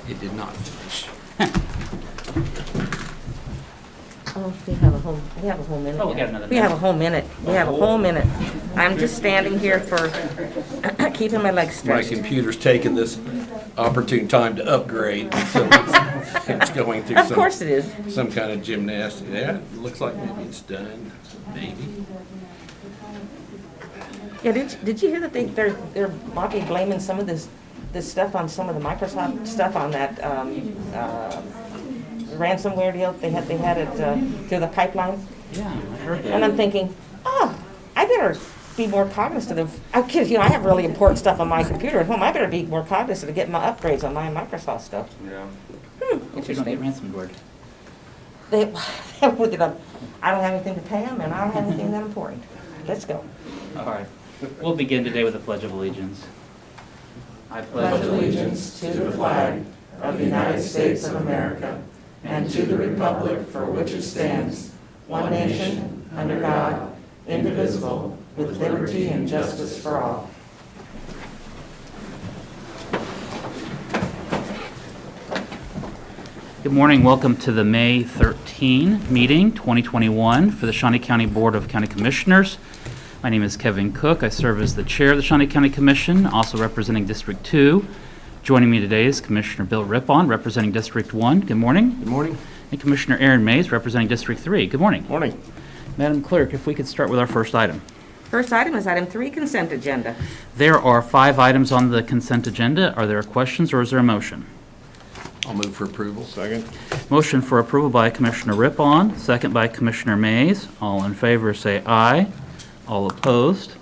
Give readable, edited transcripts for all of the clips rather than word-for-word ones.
It did not finish. Oh, we have a whole minute. Oh, we got another We have a minute. whole minute. We have a whole minute. I'm just standing here for, keeping my legs My stretched. computer's taking this opportune time to upgrade, so it's going through Of course it is. some kind of gymnastics. Yeah, it looks like maybe it's done, maybe. Yeah, did you hear that they're might be blaming some of this stuff on some of the Microsoft stuff on that, ransomware deal they had it, through the pipeline? Yeah, I heard And that. I'm thinking, oh, I better be more cognizant of, I'm kidding, I have really important stuff on my computer at home. I better be more cognizant of getting my upgrades on my Microsoft stuff. Yeah. If you don't get ransomware. They, I don't have anything to pay them, and I don't have anything that important. Let's go. All right. We'll begin today with the Pledge of Allegiance. I Pledge allegiance to the flag of the United States of America and to the republic for which it stands, one nation, under God, indivisible, with liberty and justice for all. Good morning. Welcome to the May 13 meeting, 2021, for the Shawnee County Board of County Commissioners. My name is Kevin Cook. I serve as the chair of the Shawnee County Commission, also representing District 2. Joining me today is Commissioner Bill Rippon, representing District 1. Good morning. Good morning. And Commissioner Aaron Mays, representing District 3. Good morning. Morning. Madam Clerk, if we could start with our first item. First item is item 3, consent agenda. There are 5 items on the consent agenda. Are there questions or is there a motion? I'll move for approval. Second? Motion for approval by Commissioner Rippon, second by Commissioner Mays. All in favor say aye. All opposed?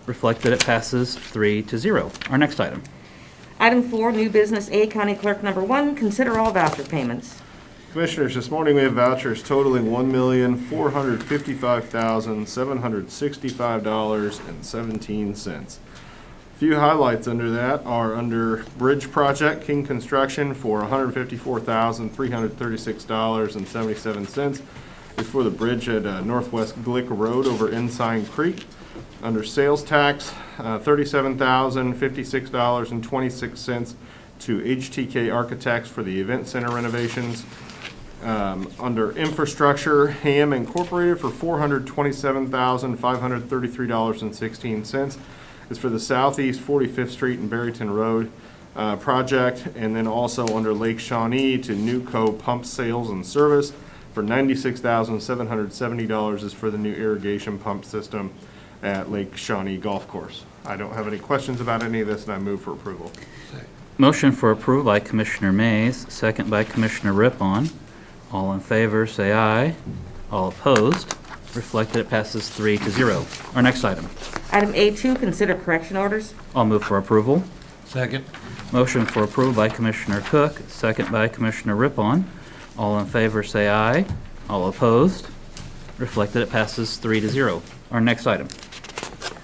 Reflect that it passes 3-0. Our next item. Item 4, new business A, County Clerk number 1, consider all voucher payments. Commissioners, this morning we have vouchers totaling $1,455,765.17. Few highlights under that are under Bridge Project, King Construction for $154,336.77. Is for the bridge at Northwest Glick Road over Ensign Creek. Under Sales Tax, $37,056.26 to HTK Architects for the Event Center renovations. Under Infrastructure, Ham Incorporated for $427,533.16 is for the Southeast 45th Street and Barrington Road project. And then also under Lake Shawnee to Newco Pump Sales and Service for $96,770 is for the new irrigation pump system at Lake Shawnee Golf Course. I don't have any questions about any of this, and I move for approval. Motion for approval by Commissioner Mays, second by Commissioner Rippon. All in favor say aye. All opposed? Reflect that it passes 3-0. Our next item. Item A2, consider correction orders. I'll move for approval. Second. Motion for approval by Commissioner Cook, second by Commissioner Rippon. All in favor say aye. All opposed? Reflect that it passes 3-0. Our next item.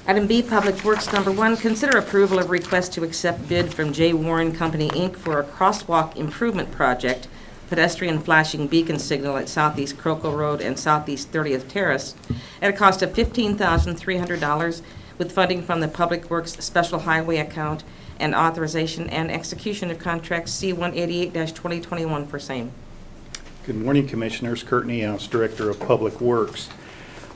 Item B, Public Works number 1, consider approval of request to accept bid from J. Warren Company, Inc. for a crosswalk improvement project, pedestrian flashing beacon signal at Southeast Croco Road and Southeast 30th Terrace at a cost of $15,300 with funding from the Public Works Special Highway Account and authorization and execution of contract C-188-2021 for same. Good morning, Commissioners. Kurt Neos, Director of Public Works.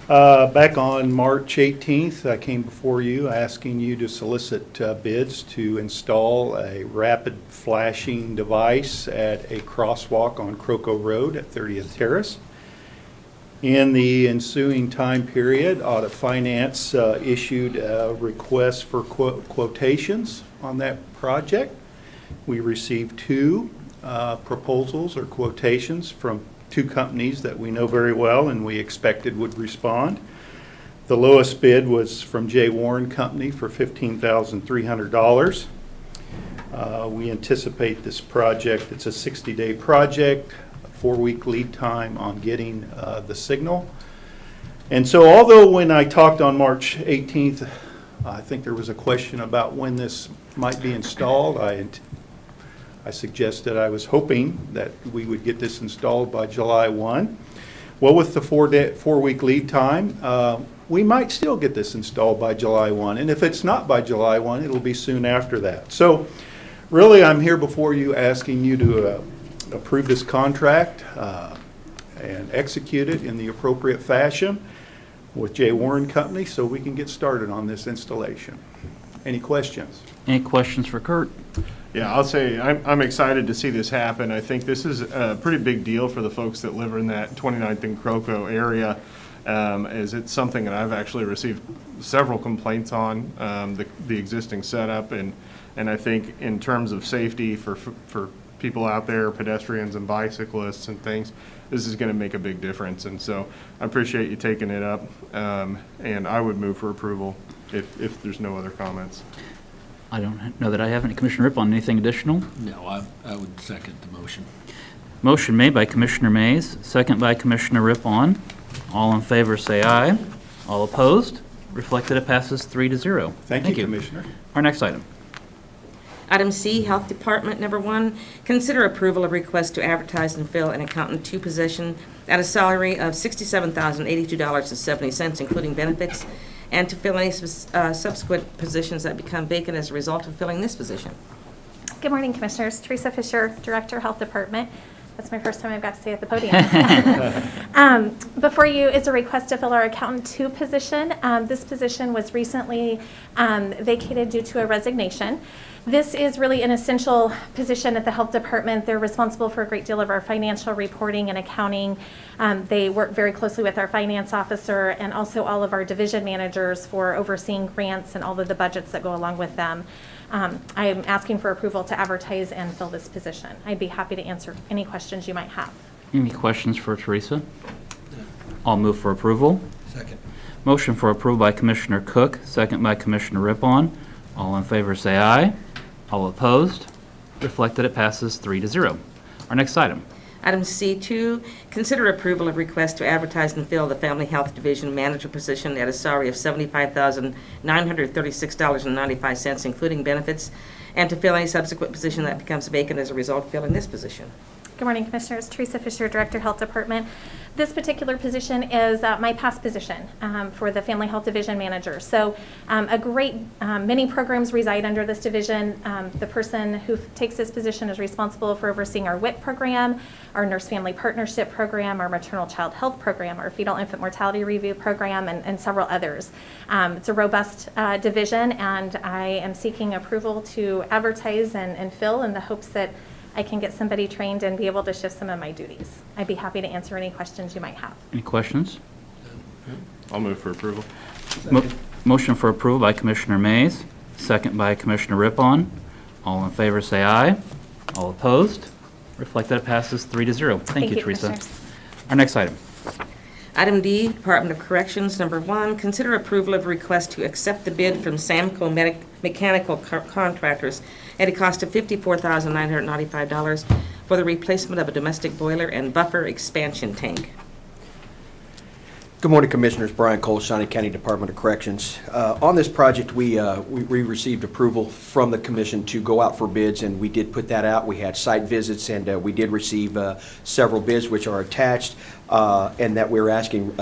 Back on March 18th, I came before you asking you to solicit bids to install a rapid flashing device at a crosswalk on Croco Road at 30th Terrace. In the ensuing time period, Audit Finance issued a request for quotations on that project. We received 2 proposals or quotations from 2 companies that we know very well and we expected would respond. The lowest bid was from J. Warren Company for $15,300. We anticipate this project, it's a 60-day project, a 4-week lead time on getting the signal. And so although when I talked on March 18th, I think there was a question about when this might be installed, I suggested I was hoping that we would get this installed by July 1. Well, with the 4-week lead time, we might still get this installed by July 1. And if it's not by July 1, it'll be soon after that. So Really, I'm here before you asking you to approve this contract and execute it in the appropriate fashion with J. Warren Company so we can get started on this installation. Any questions? Any questions for Kurt? Yeah, I'll say I'm excited to see this happen. I think this is a pretty big deal for the folks that live in that 29th and Croco area, as it's something that I've actually received several complaints on, the existing setup, and I think in terms of safety for people out there, pedestrians and bicyclists and things, this is going to make a big difference. And so I appreciate you taking it up, and I would move for approval if there's no other comments. I don't know that I have any. Commissioner Rippon, anything additional? No, I would second the motion. Motion made by Commissioner Mays, second by Commissioner Rippon. All in favor, say aye. All opposed? Reflected, it passes 3-0. Thank you, Commissioner. Our next item. Item C, Health Department, number 1, consider approval of request to advertise and fill an accountant 2 position at a salary of $67,082.70, including benefits, and to fill any subsequent positions that become vacant as a result of filling this position. Good morning, Commissioners. Teresa Fisher, Director, Health Department. That's my first time I've got to stay at the podium. Before you is a request to fill our Accountant 2 position. This position was recently vacated due to a resignation. This is really an essential position at the Health Department. They're responsible for a great deal of our financial reporting and accounting. They work very closely with our finance officer and also all of our division managers for overseeing grants and all of the budgets that go along with them. I am asking for approval to advertise and fill this position. I'd be happy to answer any questions you might have. Any questions for Teresa? I'll move for approval. Second. Motion for approval by Commissioner Cook, second by Commissioner Rippon. All in favor, say aye. All opposed? Reflected, it passes 3-0. Our next item. Item C2, consider approval of request to advertise and fill the Family Health Division Manager position at a salary of $75,936.95, including benefits, and to fill any subsequent position that becomes vacant as a result of filling this position. Good morning, Commissioners. Teresa Fisher, Director, Health Department. This particular position is my past position for the Family Health Division Manager. So many programs reside under this division. The person who takes this position is responsible for overseeing our WIP program, our Nurse Family Partnership program, our Maternal Child Health program, our Fetal Infant Mortality Review program, and several others. It's a robust division, and I am seeking approval to advertise and fill in the hopes that I can get somebody trained and be able to shift some of my duties. I'd be happy to answer any questions you might have. Any questions? I'll move for approval. Motion for approval by Commissioner Mays, second by Commissioner Rippon. All in favor, say aye. All opposed? Reflect that it passes 3-0. Thank you, Teresa. Commissioners. Our next item. Item D, Department of Corrections, number 1, consider approval of request to accept the bid from Samco Mechanical Contractors at a cost of $54,995 for the replacement of a domestic boiler and buffer expansion tank. Good morning, Commissioners. Brian Cole, Shawnee County Department of Corrections. On this project, we received approval from the commission to go out for bids, and we did put that out. We had site visits, and we did receive several bids, which are attached, and that we're asking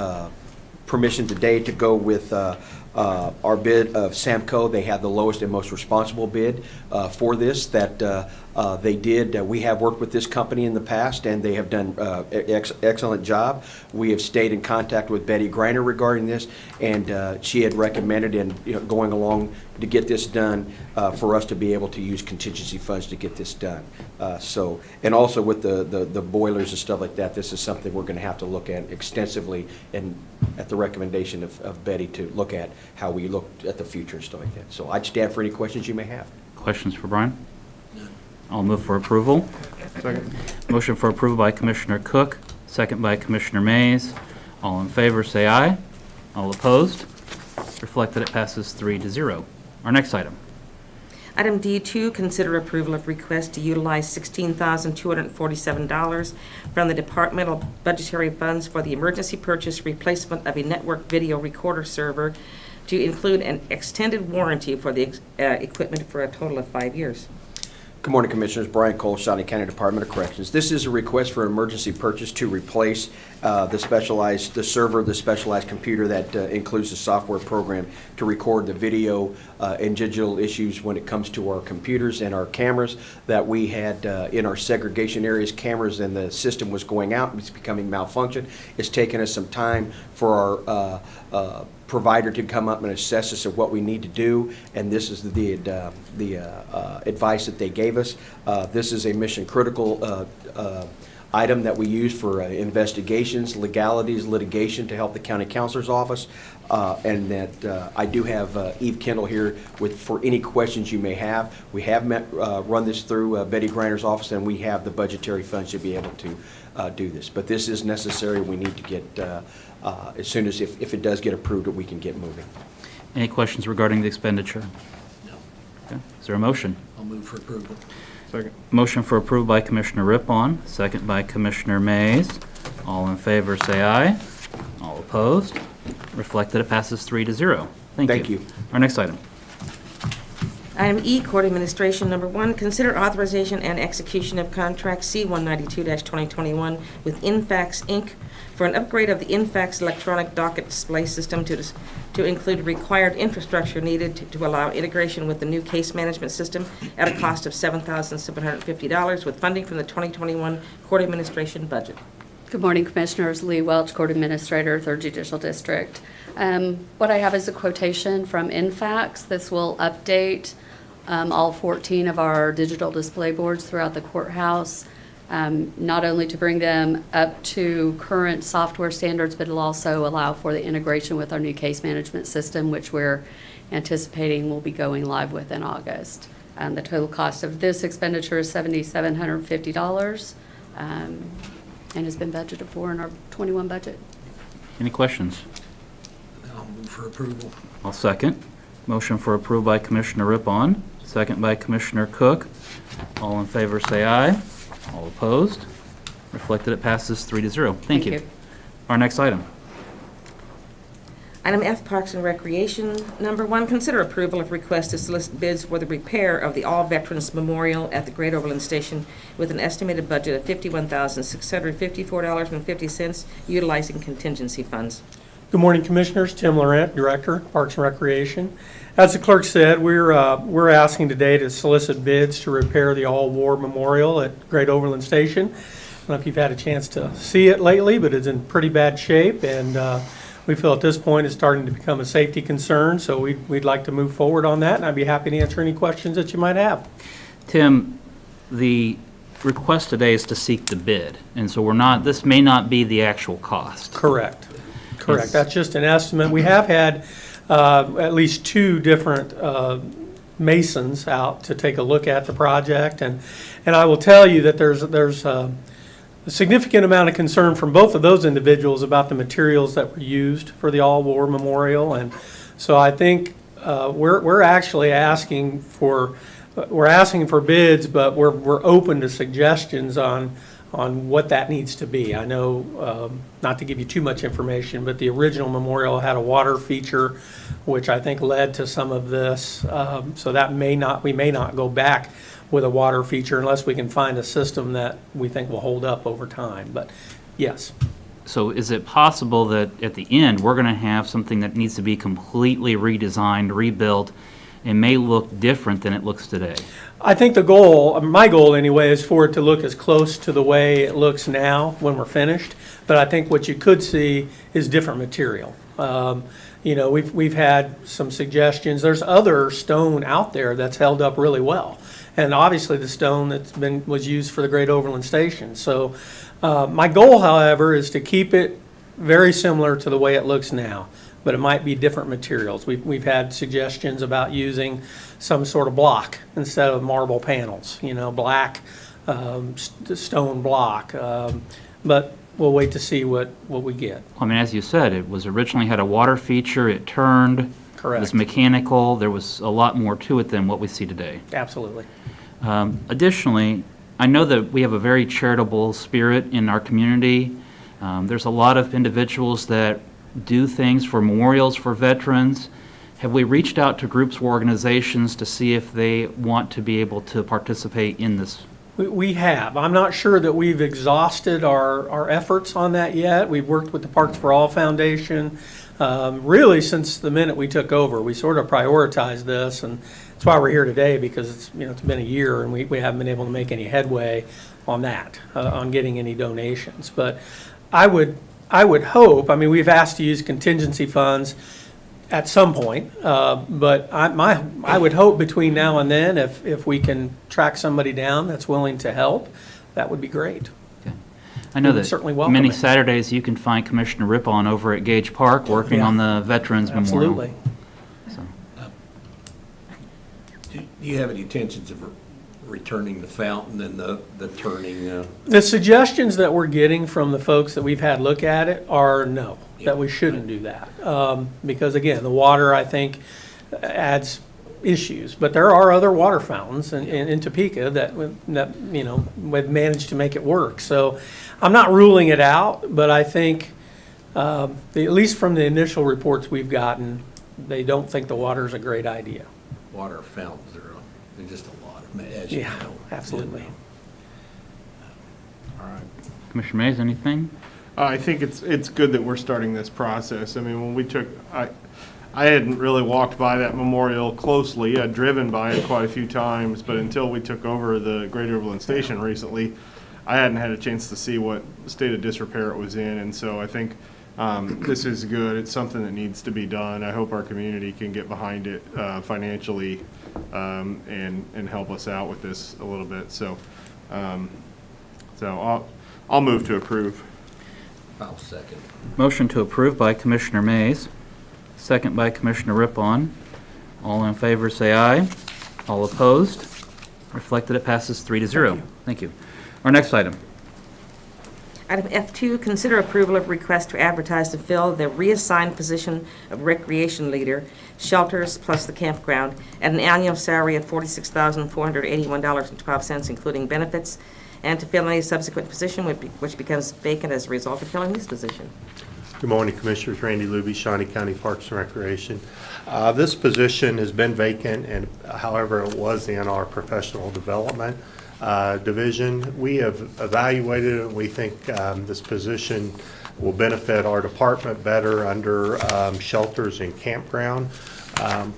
permission today to go with our bid of Samco. They have the lowest and most responsible bid for this that they did. We have worked with this company in the past, and they have done excellent job. We have stayed in contact with Betty Greiner regarding this, and she had recommended going along to get this done for us to be able to use contingency funds to get this done. And also with the boilers and stuff like that, this is something we're going to have to look at extensively, and at the recommendation of Betty to look at how we look at the future and stuff like that. So I'd stand for any questions you may have. Questions for Brian? I'll move for approval. Second. Motion for approval by Commissioner Cook, second by Commissioner Mays. All in favor, say aye. All opposed? Reflect that it passes 3-0. Our next item. Item D2, consider approval of request to utilize $16,247 from the departmental budgetary funds for the emergency purchase replacement of a network video recorder server to include an extended warranty for the equipment for a total of 5 years. Good morning, Commissioners. Brian Cole, Shawnee County Department of Corrections. This is a request for emergency purchase to replace the specialized computer that includes the software program to record the video and digital issues when it comes to our computers and our cameras that we had in our segregation areas. Cameras and the system was going out, it's becoming malfunction. It's taken us some time for our provider to come up and assess us of what we need to do, and this is the advice that they gave us. This is a mission critical item that we use for investigations, legalities, litigation to help the county counselor's office, and that I do have Eve Kendall here for any questions you may have. We have run this through Betty Greiner's office, and we have the budgetary funds to be able to do this. But this is necessary. We need to get as soon as if it does get approved, that we can get moving. Any questions regarding the expenditure? No. Okay. Is there a motion? I'll move for approval. Second. Motion for approval by Commissioner Rippon, second by Commissioner Mays. All in favor, say aye. All opposed? Reflect that it passes 3-0. Thank you. Our next item. Item E, Court Administration Number 1, consider authorization and execution of contract C-192-2021 with Infax, Inc. for an upgrade of the Infax electronic docket display system to include required infrastructure needed to allow integration with the new case management system at a cost of $7,750 with funding from the 2021 Court Administration budget. Good morning, Commissioners. Lee Welch, Court Administrator, 3rd Judicial District. What I have is a quotation from Infax. This will update all 14 of our digital display boards throughout the courthouse, not only to bring them up to current software standards, but it'll also allow for the integration with our new case management system, which we're anticipating will be going live with in August. The total cost of this expenditure is $7,750. And has been budgeted for in our 21 budget. Any questions? I'll move for approval. I'll second. Motion for approval by Commissioner Rippon, second by Commissioner Cook. All in favor, say aye. All opposed? Reflect that it passes 3-0. Thank you. Our next item. Item F, Parks and Recreation. Number 1, consider approval of request to solicit bids for the repair of the All Veterans Memorial at the Great Overland Station with an estimated budget of $51,654.50 utilizing contingency funds. Good morning, Commissioners. Tim Laurent, Director, Parks and Recreation. As the clerk said, we're asking today to solicit bids to repair the All-War Memorial at Great Overland Station. I don't know if you've had a chance to see it lately, but it's in pretty bad shape, and we feel at this point it's starting to become a safety concern, so we'd like to move forward on that, and I'd be happy to answer any questions that you might have. Tim, the request today is to seek the bid, and so this may not be the actual cost. Correct. That's just an estimate. We have had at least 2 different masons out to take a look at the project, and I will tell you that there's a significant amount of concern from both of those individuals about the materials that were used for the All-War Memorial, and so I think we're actually asking for bids, but we're open to suggestions on what that needs to be. I know, not to give you too much information, but the original memorial had a water feature, which I think led to some of this. So that we may not go back with a water feature unless we can find a system that we think will hold up over time. But yes. So is it possible that at the end, we're going to have something that needs to be completely redesigned, rebuilt, and may look different than it looks today? I think my goal anyway, is for it to look as close to the way it looks now when we're finished. But I think what you could see is different material. We've had some suggestions. There's other stone out there that's held up really well. And obviously the stone was used for the Great Overland Station. So my goal, however, is to keep it very similar to the way it looks now, but it might be different materials. We've had suggestions about using some sort of block instead of marble panels, black stone block. But we'll wait to see what we get. I mean, as you said, it was originally had a water feature, it turned. Correct. It was mechanical. There was a lot more to it than what we see today. Absolutely. Additionally, I know that we have a very charitable spirit in our community. There's a lot of individuals that do things for memorials for veterans. Have we reached out to groups or organizations to see if they want to be able to participate in this? We have. I'm not sure that we've exhausted our efforts on that yet. We've worked with the Parks for All Foundation, really since the minute we took over. We sort of prioritized this, and that's why we're here today, because it's been a year and we haven't been able to make any headway on that, on getting any donations. But I would hope, I mean, we've asked to use contingency funds at some point, but I would hope between now and then, if we can track somebody down that's willing to help, that would be great. I know We would that certainly welcome many it. Saturdays you can find Commissioner Rippon over at Gage Park working Yeah. on the Veterans Memorial. Absolutely. So, Do you have any intentions of returning the fountain and the turning? The suggestions that we're getting from the folks that we've had look at it are no, that we shouldn't do that. Because again, the water, I think, adds issues. But there are other water fountains in Topeka that we've managed to make it work. So I'm not ruling it out, but I think, at least from the initial reports we've gotten, they don't think the water is a great idea. Water fountains, they're just a lot, as you Yeah, know. absolutely. All right. Commissioner Mays, anything? I think it's good that we're starting this process. I mean, when we took, I hadn't really walked by that memorial closely. I'd driven by it quite a few times, but until we took over the Great Overland Station recently, I hadn't had a chance to see what state of disrepair it was in. And so I think this is good. It's something that needs to be done. I hope our community can get behind it financially and help us out with this a little bit. So, I'll move to approve. I'll second. Motion to approve by Commissioner Mays, second by Commissioner Rippon. All in favor, say aye. All opposed? Reflected, it passes 3-0. Thank you. Our next item. Item F2, consider approval of request to advertise to fill the reassigned position of recreation leader, shelters plus the campground, at an annual salary of $46,481.12, including benefits, and to fill any subsequent position which becomes vacant as a result of filling this position. Good morning, Commissioners. Randy Luby, Shawnee County Parks and Recreation. This position has been vacant, and however, it was in our professional development division. We have evaluated it, and we think this position will benefit our department better under shelters and campground.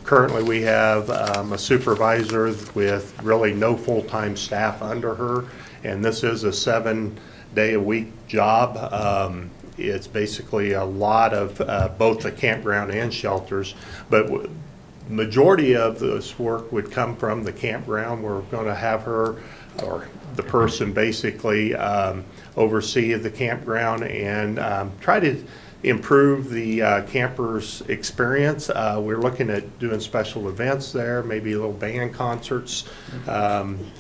Currently, we have a supervisor with really no full-time staff under her, and this is a 7-day-a-week job. It's basically a lot of both the campground and shelters, but majority of this work would come from the campground. We're going to have her, or the person basically, oversee the campground and try to improve the campers' experience. We're looking at doing special events there, maybe little band concerts,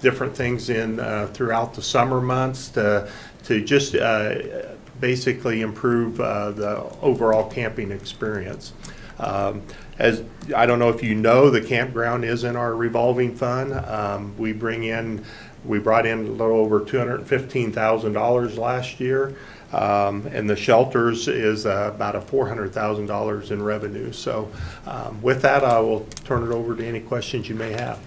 different things in throughout the summer months to just basically improve the overall camping experience. As I don't know if you know, the campground is in our revolving fund. We brought in a little over $215,000 last year. And the shelters is about $400,000 in revenue. So with that, I will turn it over to any questions you may have.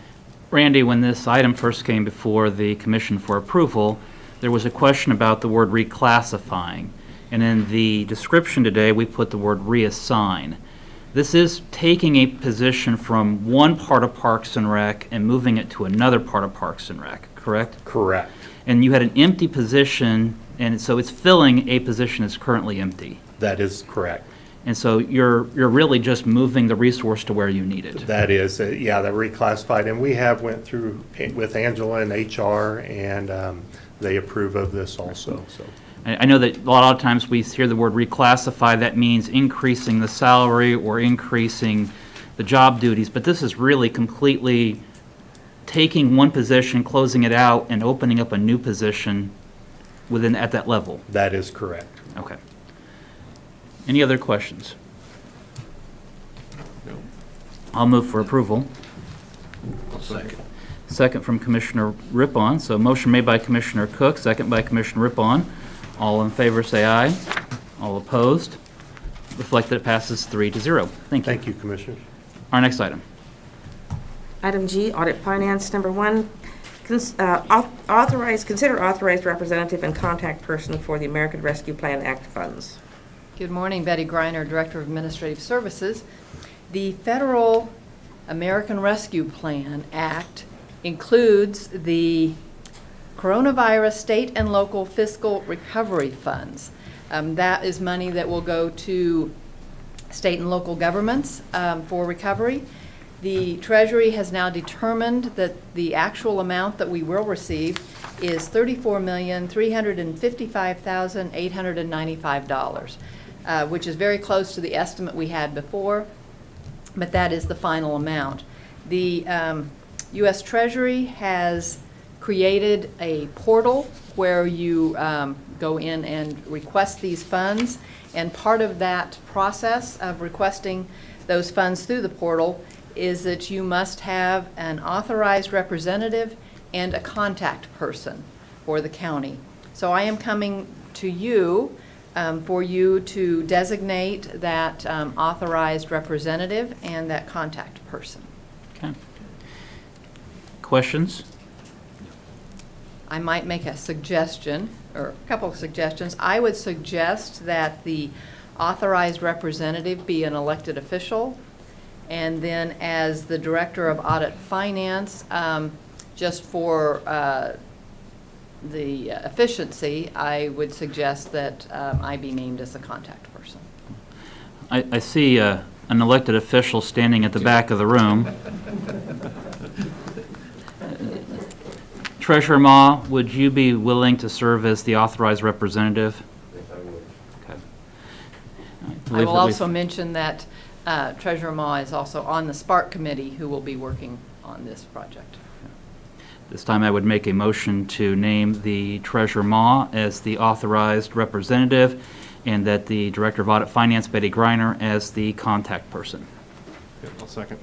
Randy, when this item first came before the commission for approval, there was a question about the word reclassifying. And in the description today, we put the word reassign. This is taking a position from one part of Parks and Rec and moving it to another part of Parks and Rec, correct? Correct. And you had an empty position, and so it's filling a position that's currently empty. That is correct. And so you're really just moving the resource to where you need it. That is, yeah, that reclassified. And we have went through with Angela and HR, and they approve of this also. So. I know that a lot of times we hear the word reclassify, that means increasing the salary or increasing the job duties, but this is really completely taking one position, closing it out, and opening up a new position at that level. That is correct. Okay. Any other questions? No. I'll move for approval. I'll second. Second from Commissioner Rippon. So motion made by Commissioner Cook, second by Commissioner Rippon. All in favor say aye. All opposed? Reflect that it passes 3-0. Thank you. Thank you, Commissioners. Our next item. Item G, Audit Finance, number 1, consider authorized representative and contact person for the American Rescue Plan Act funds. Good morning, Betty Greiner, Director of Administrative Services. The Federal American Rescue Plan Act includes the Coronavirus State and Local Fiscal Recovery Funds. That is money that will go to state and local governments for recovery. The Treasury has now determined that the actual amount that we will receive is $34,355,895, which is very close to the estimate we had before, but that is the final amount. The U.S. Treasury has created a portal where you go in and request these funds, and part of that process of requesting those funds through the portal is that you must have an authorized representative and a contact person for the county. So I am coming to you for you to designate that authorized representative and that contact person. Okay. Questions? I might make a suggestion, or a couple of suggestions. I would suggest that the authorized representative be an elected official, and then as the Director of Audit Finance, just for the efficiency, I would suggest that I be named as a contact person. I see an elected official standing at the back of the room. Treasurer Ma, would you be willing to serve as the authorized representative? Yes, I would. Okay. I will also mention that Treasurer Ma is also on the Spark Committee who will be working on this project. This time I would make a motion to name the Treasurer Ma as the authorized representative and that the Director of Audit Finance, Betty Greiner, as the contact person. Okay, I'll second.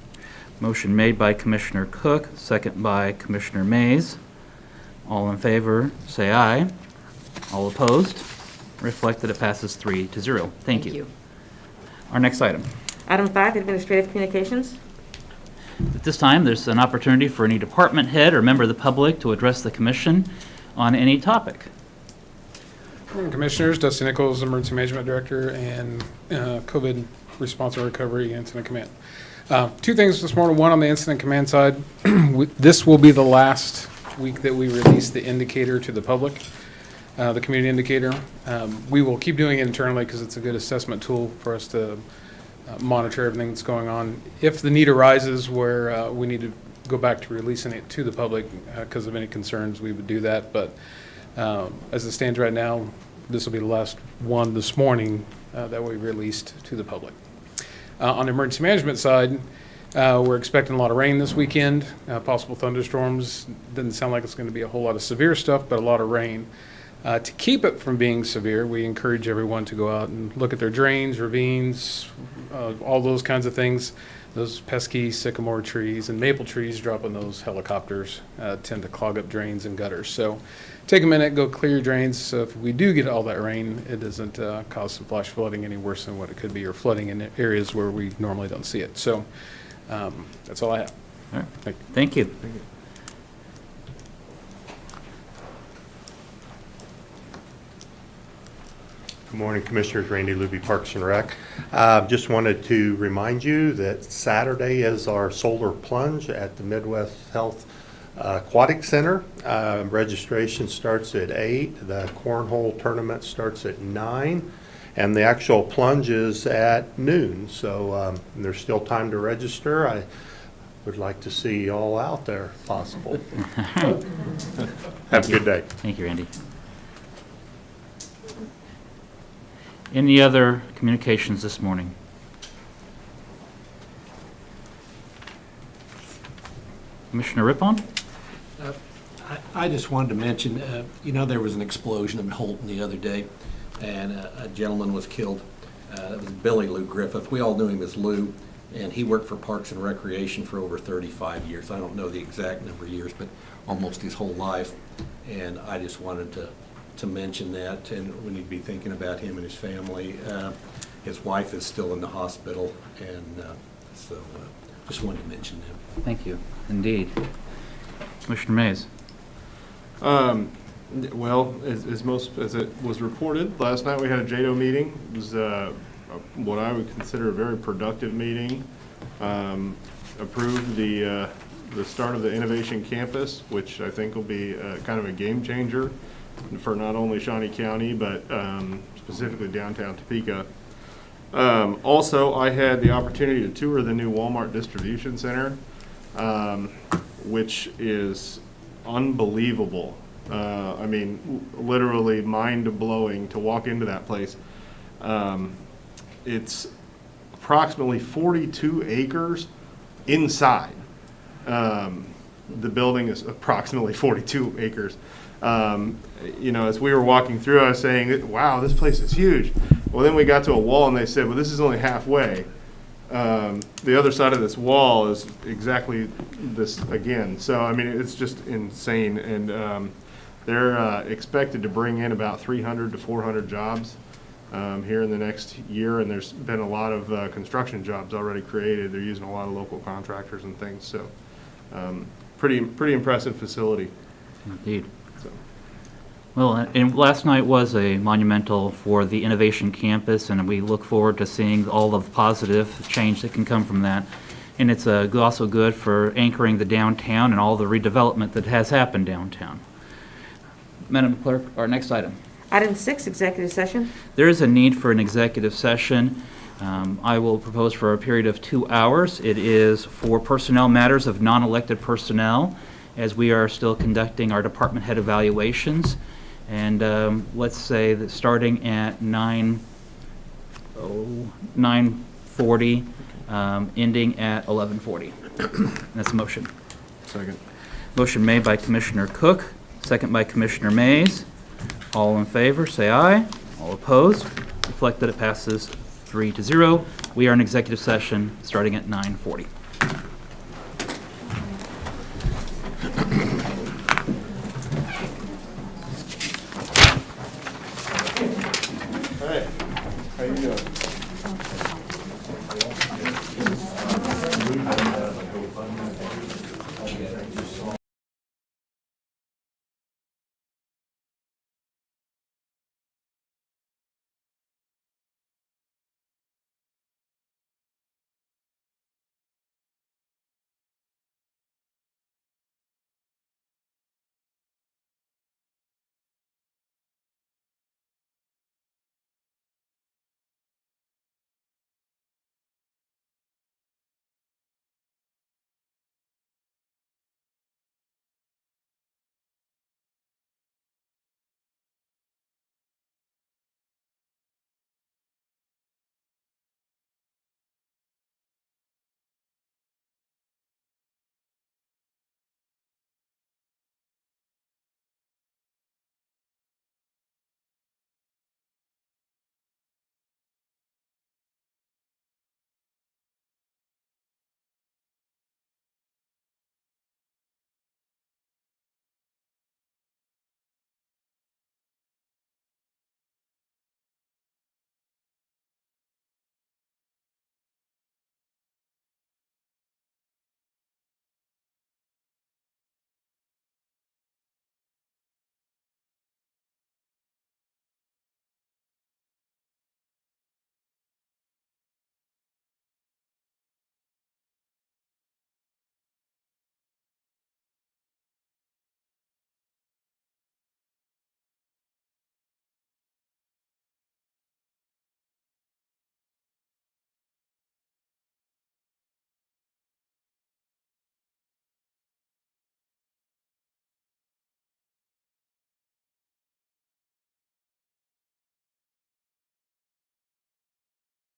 Motion made by Commissioner Cook, second by Commissioner Mays. All in favor, say aye. All opposed? Reflect that it passes 3-0. Thank you. Our next item. Item 5, Administrative Communications. At this time, there's an opportunity for any department head or member of the public to address the commission on any topic. Good morning, Commissioners. Dusty Nichols, Emergency Management Director and COVID Response and Recovery Incident Command. Two things this morning. One, on the Incident Command side, this will be the last week that we release the indicator to the public, the community indicator. We will keep doing it internally because it's a good assessment tool for us to monitor everything that's going on. If the need arises where we need to go back to releasing it to the public because of any concerns, we would do that. But as it stands right now, this will be the last one this morning that we released to the public. On the emergency management side, we're expecting a lot of rain this weekend, possible thunderstorms. Doesn't sound like it's going to be a whole lot of severe stuff, but a lot of rain. To keep it from being severe, we encourage everyone to go out and look at their drains, ravines, all those kinds of things. Those pesky sycamore trees and maple trees dropping those helicopters tend to clog up drains and gutters. So take a minute, go clear your drains. So if we do get all that rain, it doesn't cause some flash flooding any worse than what it could be, or flooding in areas where we normally don't see it. So that's all I have. All right. Thank you. Good morning, Commissioners. Randy Luby, Parks and Rec. Just wanted to remind you that Saturday is our solar plunge at the Midwest Health Aquatic Center. Registration starts at 8. The cornhole tournament starts at 9. And the actual plunge is at noon. So there's still time to register. I would like to see you all out there if possible. Have a good day. Thank you, Randy. Any other communications this morning? Commissioner Rippon? I just wanted to mention, there was an explosion in Holton the other day, and a gentleman was killed. That was Billy Lou Griffith. We all knew him as Lou, and he worked for Parks and Recreation for over 35 years. I don't know the exact number of years, but almost his whole life. And I just wanted to mention that, and we need to be thinking about him and his family. His wife is still in the hospital, and so Just wanted to mention that. Thank you. Indeed. Commissioner Mays. Well, as it was reported, last night we had a JADO meeting. It was what I would consider a very productive meeting. Approved the start of the Innovation Campus, which I think will be kind of a game changer for not only Shawnee County, but specifically downtown Topeka. Also, I had the opportunity to tour the new Walmart distribution center, which is unbelievable. I mean, literally mind-blowing to walk into that place. It's approximately 42 acres inside. The building is approximately 42 acres. As we were walking through, I was saying, wow, this place is huge. Well, then we got to a wall and they said, well, this is only halfway. The other side of this wall is exactly this again. So, I mean, it's just insane. And they're expected to bring in about 300 to 400 jobs here in the next year. And there's been a lot of construction jobs already created. They're using a lot of local contractors and things. So, pretty impressive facility. Indeed. So. Well, and last night was a monumental for the Innovation Campus, and we look forward to seeing all of the positive change that can come from that. And it's also good for anchoring the downtown and all the redevelopment that has happened downtown. Madam Clerk, our next item. Item 6, executive session. There is a need for an executive session. I will propose for a period of 2 hours. It is for personnel matters of non-elected personnel, as we are still conducting our department head evaluations. And let's say that starting at 9:40, ending at 11:40. That's a motion. Second. Motion made by Commissioner Cook, second by Commissioner Mays. All in favor, say aye. All opposed, reflect that it passes 3-0. We are in executive session starting at 9:40.